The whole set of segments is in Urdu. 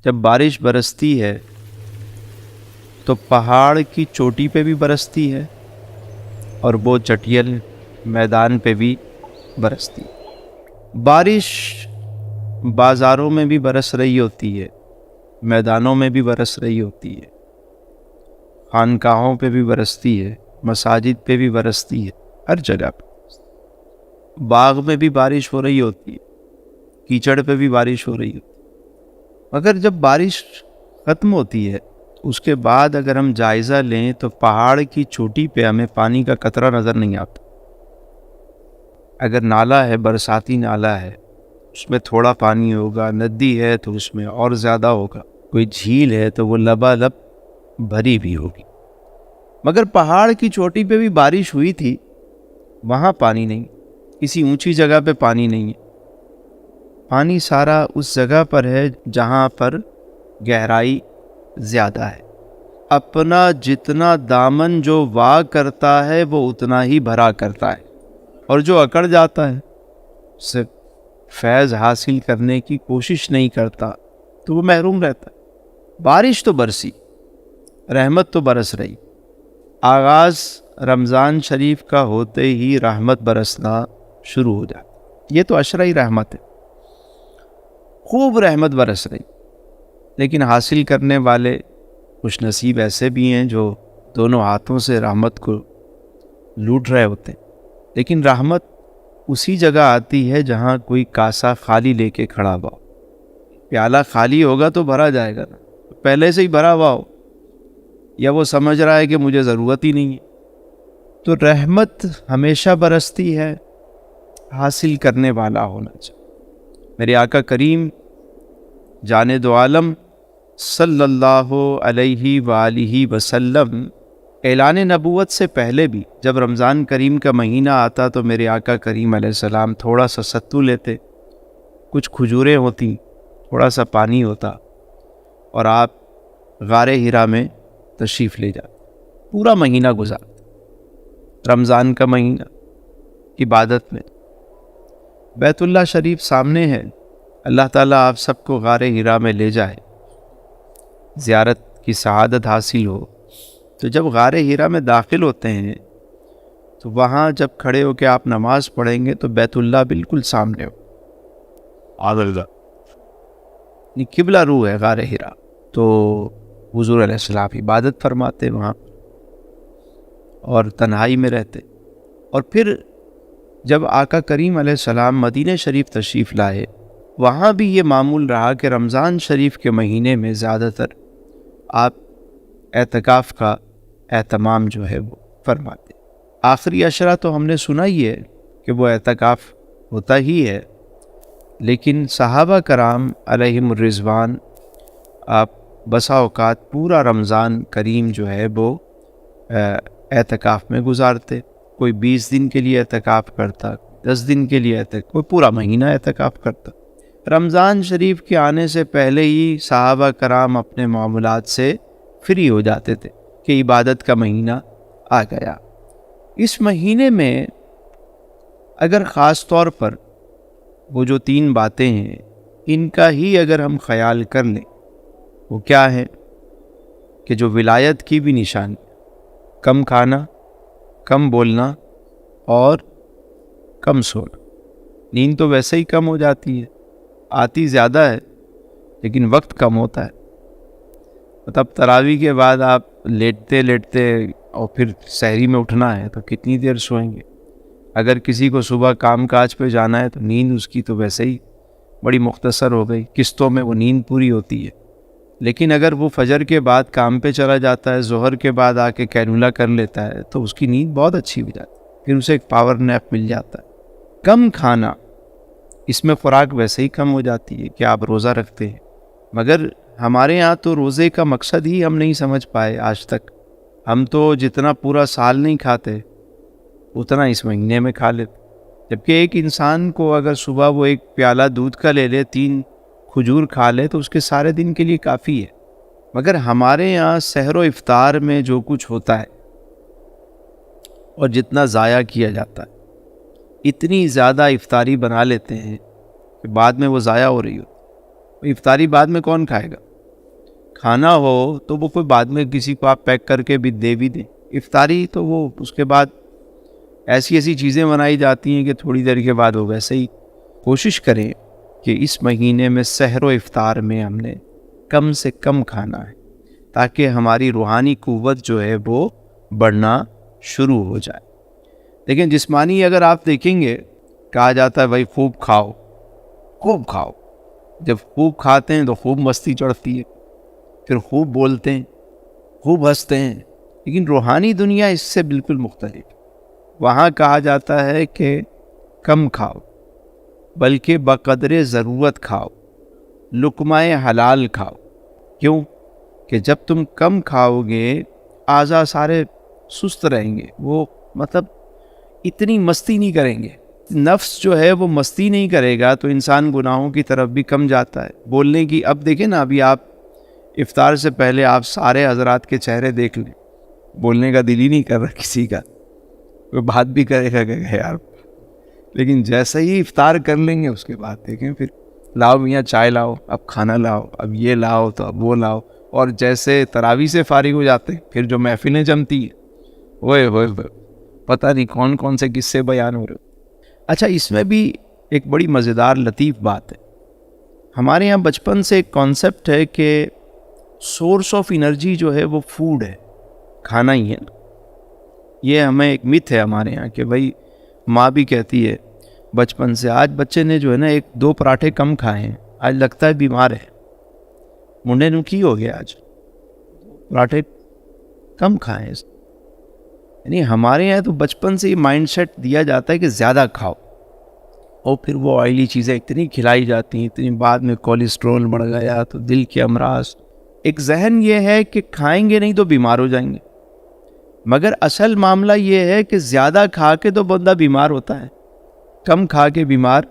جب بارش برستی ہے تو پہاڑ کی چوٹی پہ بھی برستی ہے اور وہ چٹیل میدان پہ بھی برستی ہے۔ بارش بازاروں میں بھی برس رہی ہوتی ہے، میدانوں میں بھی برس رہی ہوتی ہے، خانقاہوں پہ بھی برستی ہے، مساجد پہ بھی برستی ہے، ہر جگہ پہ۔ باغ میں بھی بارش ہو رہی ہوتی ہے، کیچڑ پہ بھی بارش ہو رہی ہوتی ہے۔ مگر جب بارش ختم ہوتی ہے اس کے بعد اگر ہم جائزہ لیں تو پہاڑ کی چوٹی پہ ہمیں پانی کا قطرہ نظر نہیں آتا۔ اگر نالا ہے، برساتی نالا ہے، اس میں تھوڑا پانی ہوگا، ندی ہے تو اس میں اور زیادہ ہوگا، کوئی جھیل ہے تو وہ لبالب بھری بھی ہوگی۔ مگر پہاڑ کی چوٹی پہ بھی بارش ہوئی تھی، وہاں پانی نہیں، کسی اونچی جگہ پہ پانی نہیں ہے۔ پانی سارا اس جگہ پر ہے جہاں پر گہرائی زیادہ ہے۔ اپنا جتنا دامن جو وا کرتا ہے وہ اتنا ہی بھرا کرتا ہے، اور جو اکڑ جاتا ہے صرف فیض حاصل کرنے کی کوشش نہیں کرتا تو وہ محروم رہتا ہے۔ بارش تو برسی، رحمت تو برس رہی۔ آغاز رمضان شریف کا ہوتے ہی رحمت برسنا شروع ہو جاتی، یہ تو عشرہ رحمت ہے، خوب رحمت برس رہی۔ لیکن حاصل کرنے والے خوش نصیب ایسے بھی ہیں جو دونوں ہاتھوں سے رحمت کو لوٹ رہے ہوتے ہیں۔ لیکن رحمت اسی جگہ آتی ہے جہاں کوئی کاسا خالی لے کے کھڑا ہوا ہو۔ پیالہ خالی ہوگا تو بھرا جائے گا نا، پہلے سے ہی بھرا ہوا ہو، یا وہ سمجھ رہا ہے کہ مجھے ضرورت ہی نہیں ہے۔ تو رحمت ہمیشہ برستی ہے، حاصل کرنے والا ہونا چاہیے۔ میرے آقا کریم جان دو عالم صلی اللہ علیہ وآلہ وسلم اعلان نبوت سے پہلے بھی جب رمضان کریم کا مہینہ آتا تو میرے آقا کریم علیہ السلام تھوڑا سا ستو لیتے، کچھ کھجوریں ہوتی، تھوڑا سا پانی ہوتا، اور آپ غار حرا میں تشریف لے جاتے، پورا مہینہ گزارتے۔ رمضان کا مہینہ عبادت میں، بیت اللہ شریف سامنے ہے، اللہ تعالیٰ آپ سب کو غار حرا میں لے جائے، زیارت کی سعادت حاصل ہو۔ تو جب غار حرا میں داخل ہوتے ہیں تو وہاں جب کھڑے ہو کے آپ نماز پڑھیں گے تو بیت اللہ بالکل سامنے ہو، قبلہ روح ہے غار حرا۔ تو حضور علیہ السلام عبادت فرماتے وہاں اور تنہائی میں رہتے۔ اور پھر جب آقا کریم علیہ السلام مدینہ شریف تشریف لائے، وہاں بھی یہ معمول رہا کہ رمضان شریف کے مہینے میں زیادہ تر آپ اعتکاف کا اہتمام جو ہے وہ فرماتے۔ آخری عشرہ تو ہم نے سنا ہی ہے کہ وہ اعتکاف ہوتا ہی ہے، لیکن صحابہ کرام علیہم الرضوان آپ بسا اوقات پورا رمضان کریم جو ہے وہ اعتکاف میں گزارتے۔ کوئی 20 دن کے لیے اعتکاف کرتا، 10 دن کے لیے اعتکاف، کوئی پورا مہینہ اعتکاف کرتا۔ رمضان شریف کے آنے سے پہلے ہی صحابہ کرام اپنے معاملات سے فری ہو جاتے تھے کہ عبادت کا مہینہ آ گیا۔ اس مہینے میں اگر خاص طور پر وہ جو 3 باتیں ہیں ان کا ہی اگر ہم خیال کر لیں، وہ کیا ہے کہ جو ولایت کی بھی نشانی، کم کھانا، کم بولنا اور کم سونا۔ نیند تو ویسے ہی کم ہو جاتی ہے، آتی زیادہ ہے لیکن وقت کم ہوتا ہے۔ مطلب تراویح کے بعد آپ لیٹتے لیٹتے اور پھر سحری میں اٹھنا ہے تو کتنی دیر سوئیں گے؟ اگر کسی کو صبح کام کاج پہ جانا ہے تو نیند اس کی تو ویسے ہی بڑی مختصر ہو گئی، قسطوں میں وہ نیند پوری ہوتی ہے۔ لیکن اگر وہ فجر کے بعد کام پہ چلا جاتا ہے، ظہر کے بعد آ کے کینولا کر لیتا ہے تو اس کی نیند بہت اچھی ہو جاتی ہے، پھر اسے ایک پاور نیپ مل جاتا ہے۔ کم کھانا، اس میں خوراک ویسے ہی کم ہو جاتی ہے کہ آپ روزہ رکھتے ہیں، مگر ہمارے ہاں تو روزے کا مقصد ہی ہم نہیں سمجھ پائے آج تک۔ ہم تو جتنا پورا سال نہیں کھاتے اتنا اس مہینے میں کھا لیتے، جبکہ ایک انسان کو اگر صبح وہ ایک پیالہ دودھ کا لے لے، 3 کھجور کھا لے تو اس کے سارے دن کے لیے کافی ہے۔ مگر ہمارے یہاں سحر و افطار میں جو کچھ ہوتا ہے اور جتنا ضائع کیا جاتا ہے، اتنی زیادہ افطاری بنا لیتے ہیں کہ بعد میں وہ ضائع ہو رہی ہو۔ افطاری بعد میں کون کھائے گا؟ کھانا ہو تو وہ کوئی بعد میں کسی کو آپ پیک کر کے بھی دیں. افطاری تو وہ اس کے بعد ایسی چیزیں بنائی جاتی ہیں کہ تھوڑی دیر کے بعد وہ ویسے ہی. کوشش کریں کہ اس مہینے میں سحر و افطار میں ہم نے کم سے کم کھانا ہے تاکہ ہماری روحانی قوت جو ہے وہ بڑھنا شروع ہو جائے. لیکن جسمانی اگر آپ دیکھیں گے کہا جاتا ہے بھائی خوب کھاؤ. جب خوب کھاتے ہیں تو خوب مستی چڑھتی ہے, پھر خوب بولتے ہیں, خوب ہنستے ہیں. لیکن روحانی دنیا اس سے بالکل مختلف. وہاں کہا جاتا ہے کہ کم کھاؤ بلکہ بقدر ضرورت کھاؤ, لقمہ حلال کھاؤ. کیوں کہ جب تم کم کھاؤ گے اعضاء سارے سست رہیں گے, وہ مطلب اتنی مستی نہیں کریں گے. نفس جو ہے وہ مستی نہیں کرے گا تو انسان گناہوں کی طرف بھی کم جاتا ہے. بولنے کی اب دیکھیں نا, ابھی آپ افطار سے پہلے آپ سارے حضرات کے چہرے دیکھ لیں, بولنے کا دل ہی نہیں کر رہا کسی کا, کوئی بات بھی کرے گا کہ یار. لیکن جیسے ہی افطار کر لیں گے اس کے بعد دیکھیں پھر لاؤ میاں چائے لاؤ, اب کھانا لاؤ, اب یہ لاؤ تو اب وہ لاؤ. اور جیسے تراویح سے فارغ ہو جاتے ہیں پھر جو محفلیں جمتی ہیں وہ پتہ نہیں کون سے قصے بیان ہو رہے. اچھا, اس میں بھی ایک بڑی مزیدار لطیف بات ہے. ہمارے یہاں بچپن سے ایک کانسیپٹ ہے کہ سورس آف انرجی جو ہے وہ فوڈ ہے, کھانا ہی ہے. یہ ہمیں ایک مت ہے ہمارے یہاں کہ بھائی ماں بھی کہتی ہے بچپن سے, آج بچے نے جو ہے نا 1-2 پراٹھے کم کھائے ہیں, آج لگتا ہے بیمار ہے. منڈے نو کی ہو گیا, آج پراٹھے کم کھائے ہیں. یعنی ہمارے یہاں تو بچپن سے یہ مائنڈ سیٹ دیا جاتا ہے کہ زیادہ کھاؤ, اور پھر وہ آئلی چیزیں اتنی کھلائی جاتی ہیں, اتنی بعد میں کولیسٹرول بڑھ گیا تو دل کے امراض. ایک ذہن یہ ہے کہ کھائیں گے نہیں تو بیمار ہو جائیں گے, مگر اصل معاملہ یہ ہے کہ زیادہ کھا کے تو بندہ بیمار ہوتا ہے, کم کھا کے بیمار.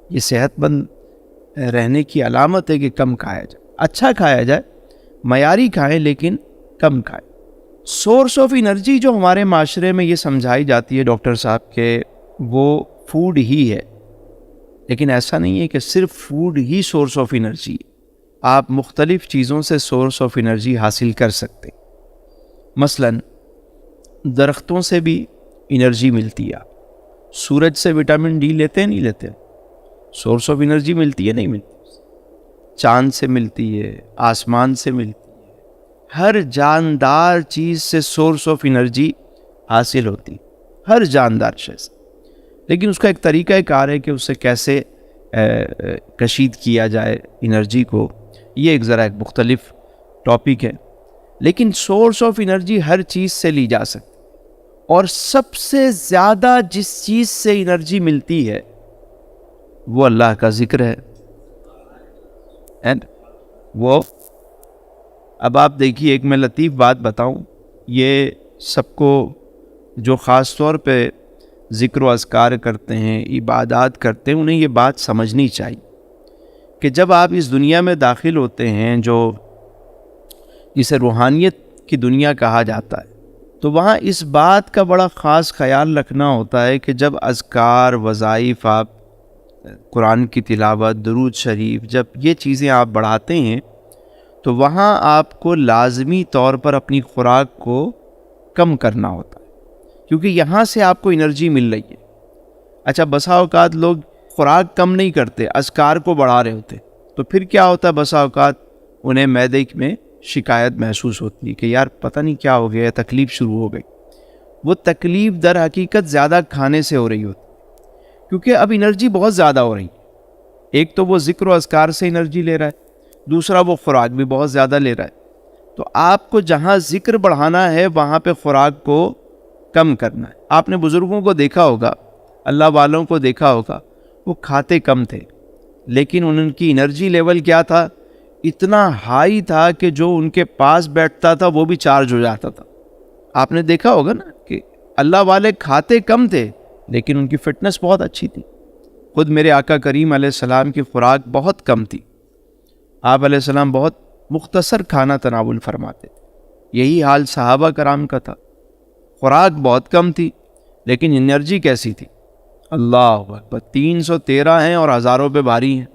یہ صحت مند رہنے کی علامت ہے کہ کم کھایا جائے, اچھا کھایا جائے, معیاری کھائیں لیکن کم کھائیں. سورس آف انرجی جو ہمارے معاشرے میں یہ سمجھائی جاتی ہے ڈاکٹر صاحب کہ وہ فوڈ ہی ہے, لیکن ایسا نہیں ہے کہ صرف food he source of energy ہے. آپ مختلف چیزوں سے سورس آف انرجی حاصل کر سکتے. مثلا درختوں سے بھی انرجی ملتی ہے. سورج سے وٹامن ڈی لیتے ہیں نہیں لیتے, سورس آف انرجی ملتی ہے نہیں ملتی. چاند سے ملتی ہے, آسمان سے ملتی ہے, ہر جاندار چیز سے سورس آف انرجی حاصل ہوتی, ہر جاندار شے سے. لیکن اس کا ایک طریقہ کار ہے کہ اسے کیسے کشید کیا جائے انرجی کو, یہ ایک ذرا ایک مختلف ٹاپک ہے. لیکن سورس آف انرجی ہر چیز سے لی جا سکتی, اور سب سے زیادہ جس چیز سے انرجی ملتی ہے وہ اللہ کا ذکر ہے. وہ اب آپ دیکھیے, ایک میں لطیف بات بتاؤں, یہ سب کو جو خاص طور پہ ذکر و اذکار کرتے ہیں, عبادات کرتے ہیں, انہیں یہ بات سمجھنی چاہیے کہ جب آپ اس دنیا میں داخل ہوتے ہیں جو جسے روحانیت کی دنیا کہا جاتا ہے, تو وہاں اس بات کا بڑا خاص خیال رکھنا ہوتا ہے کہ جب اذکار, وظائف, آپ قرآن کی تلاوت, درود شریف, جب یہ چیزیں آپ بڑھاتے ہیں تو وہاں آپ کو لازمی طور پر اپنی خوراک کو کم کرنا ہوتا ہے, کیونکہ یہاں سے آپ کو انرجی مل رہی ہے. اچھا, بسا اوقات لوگ خوراک کم نہیں کرتے, اذکار کو بڑھا رہے ہوتے, تو پھر کیا ہوتا ہے, بسا اوقات انہیں معدے میں شکایت محسوس ہوتی ہے کہ یار پتہ نہیں کیا ہو گیا, تکلیف شروع ہو گئی. وہ تکلیف در حقیقت زیادہ کھانے سے ہو رہی ہوتی, کیونکہ اب انرجی بہت زیادہ ہو رہی. ایک تو وہ ذکر و اذکار سے انرجی لے رہا ہے, دوسرا وہ خوراک بھی بہت زیادہ لے رہا ہے. تو آپ کو جہاں ذکر بڑھانا ہے وہاں پہ خوراک کو کم کرنا ہے. آپ نے بزرگوں کو دیکھا ہوگا, اللہ والوں کو دیکھا ہوگا, وہ کھاتے کم تھے لیکن ان کی انرجی لیول کیا تھا, اتنا ہائی تھا کہ جو ان کے پاس بیٹھتا تھا وہ بھی چارج ہو جاتا تھا. آپ نے دیکھا ہوگا نا کہ اللہ والے کھاتے کم تھے لیکن ان کی فٹنس بہت اچھی تھی. خود میرے آقا کریم علیہ السلام کی خوراک بہت کم تھی. آپ علیہ السلام بہت مختصر کھانا تناول فرماتے تھے. یہی حال صحابہ کرام کا تھا, خوراک بہت کم تھی لیکن انرجی کیسی تھی, اللہ اکبر, 313 ہیں اور ہزاروں پہ بھاری ہیں.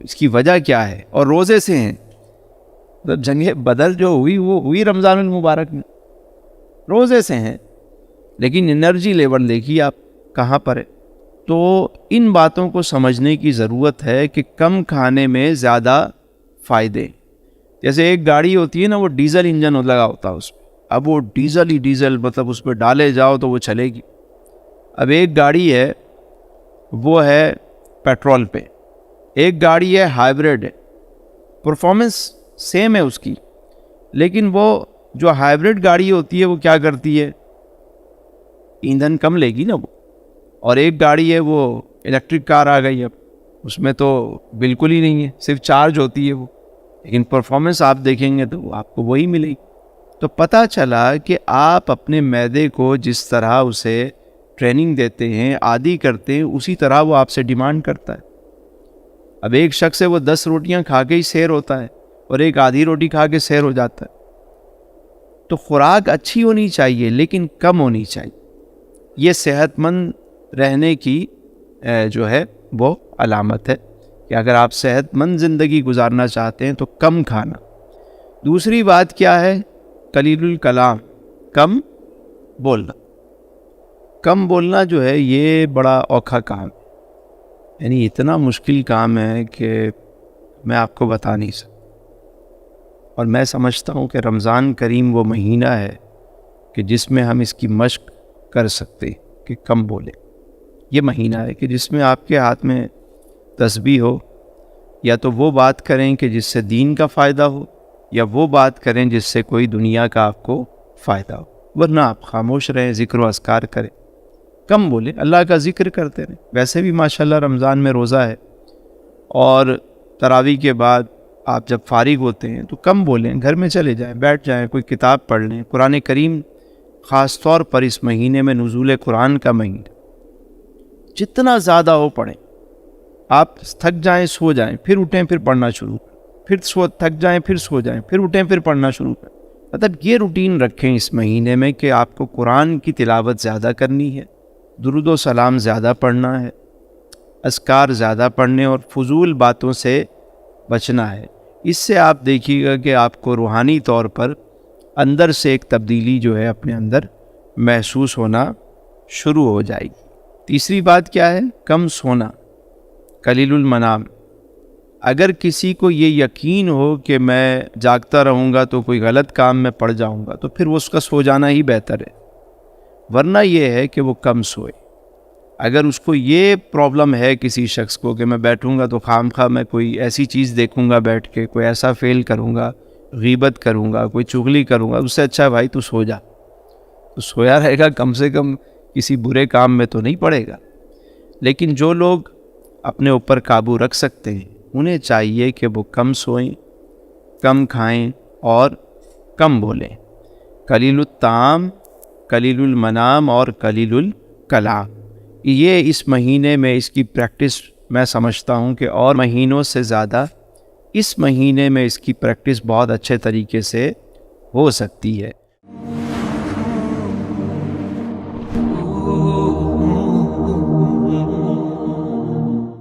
اس کی وجہ کیا ہے؟ اور روزے سے ہیں. تو جنگ بدر جو ہوئی وہ ہوئی رمضان المبارک میں، روزے سے ہیں، لیکن انرجی لیول دیکھیے آپ کہاں پر ہے. تو ان باتوں کو سمجھنے کی ضرورت ہے کہ کم کھانے میں زیادہ فائدے. جیسے ایک گاڑی ہوتی ہے نا، وہ ڈیزل انجن لگا ہوتا ہے اس پہ، اب وہ ڈیزل ہی ڈیزل، مطلب اس پہ ڈالے جاؤ تو وہ چلے گی. اب ایک گاڑی ہے وہ ہے پیٹرول پہ، ایک گاڑی ہے ہائیبریڈ ہے، پرفارمنس سیم ہے اس کی، لیکن وہ جو ہائیبریڈ گاڑی ہوتی ہے وہ کیا کرتی ہے؟ ایندھن کم لے گی نا وہ. اور ایک گاڑی ہے وہ الیکٹرک کار آ گئی، اب اس میں تو بالکل ہی نہیں ہے، صرف چارج ہوتی ہے وہ، لیکن پرفارمنس آپ دیکھیں گے تو آپ کو وہی ملے گی. تو پتہ چلا کہ آپ اپنے معدے کو جس طرح اسے ٹریننگ دیتے ہیں، عادی کرتے ہیں، اسی طرح وہ آپ سے ڈیمانڈ کرتا ہے. اب ایک شخص ہے وہ 10 روٹیاں کھا کے ہی سیر ہوتا ہے، اور ایک آدھی روٹی کھا کے سیر ہو جاتا ہے. تو خوراک اچھی ہونی چاہیے لیکن کم ہونی چاہیے. یہ صحت مند رہنے کی جو ہے وہ علامت ہے کہ اگر آپ صحت مند زندگی گزارنا چاہتے ہیں تو کم کھانا. دوسری بات کیا ہے؟ قلیل الکلام، کم بولنا. کم بولنا جو ہے یہ بڑا اوکھا کام ہے، یعنی اتنا مشکل کام ہے کہ میں آپ کو بتا نہیں سکتا. اور میں سمجھتا ہوں کہ رمضان کریم وہ مہینہ ہے کہ جس میں ہم اس کی مشق کر سکتے کہ کم بولیں. یہ مہینہ ہے کہ جس میں آپ کے ہاتھ میں تسبیح ہو، یا تو وہ بات کریں کہ جس سے دین کا فائدہ ہو، یا وہ بات کریں جس سے کوئی دنیا کا آپ کو فائدہ ہو. ورنہ آپ خاموش رہیں، ذکر و اذکار کریں، کم بولیں، اللہ کا ذکر کرتے رہیں. ویسے بھی ماشاءاللہ رمضان میں روزہ ہے، اور تراویح کے بعد آپ جب فارغ ہوتے ہیں تو کم بولیں، گھر میں چلے جائیں، بیٹھ جائیں، کوئی کتاب پڑھ لیں. قرآن کریم خاص طور پر اس مہینے میں نزول قرآن کا مہینہ، جتنا زیادہ ہو پڑھیں. آپ تھک جائیں سو جائیں، پھر اٹھیں پھر پڑھنا شروع کریں، پھر تھک جائیں پھر سو جائیں، پھر اٹھیں پھر پڑھنا شروع کریں. مطلب یہ روٹین رکھیں اس مہینے میں کہ آپ کو قرآن کی تلاوت زیادہ کرنی ہے، درود و سلام زیادہ پڑھنا ہے، اذکار زیادہ پڑھنے، اور فضول باتوں سے بچنا ہے. اس سے آپ دیکھیے گا کہ آپ کو روحانی طور پر اندر سے ایک تبدیلی جو ہے اپنے اندر محسوس ہونا شروع ہو جائے گی. تیسری بات کیا ہے؟ کم سونا، قلیل المنام. اگر کسی کو یہ یقین ہو کہ میں جاگتا رہوں گا تو کوئی غلط کام میں پڑ جاؤں گا، تو پھر اس کا سو جانا ہی بہتر ہے. ورنہ یہ ہے کہ وہ کم سوئے. اگر اس کو یہ پرابلم ہے کسی شخص کو کہ میں بیٹھوں گا تو خواہ میں کوئی ایسی چیز دیکھوں گا بیٹھ کے، کوئی ایسا فیل کروں گا، غیبت کروں گا، کوئی چغلی کروں گا، اس سے اچھا بھائی تو سو جا. تو سویا رہے گا، کم سے کم کسی برے کام میں تو نہیں پڑے گا. لیکن جو لوگ اپنے اوپر قابو رکھ سکتے ہیں انہیں چاہیے کہ وہ کم سوئیں، کم کھائیں اور کم بولیں. قلیل الطعام، قلیل المنام اور قلیل الکلام، یہ اس مہینے میں اس کی پریکٹس میں سمجھتا ہوں کہ اور مہینوں سے زیادہ اس مہینے میں اس کی پریکٹس بہت اچھے طریقے سے ہو سکتی ہے.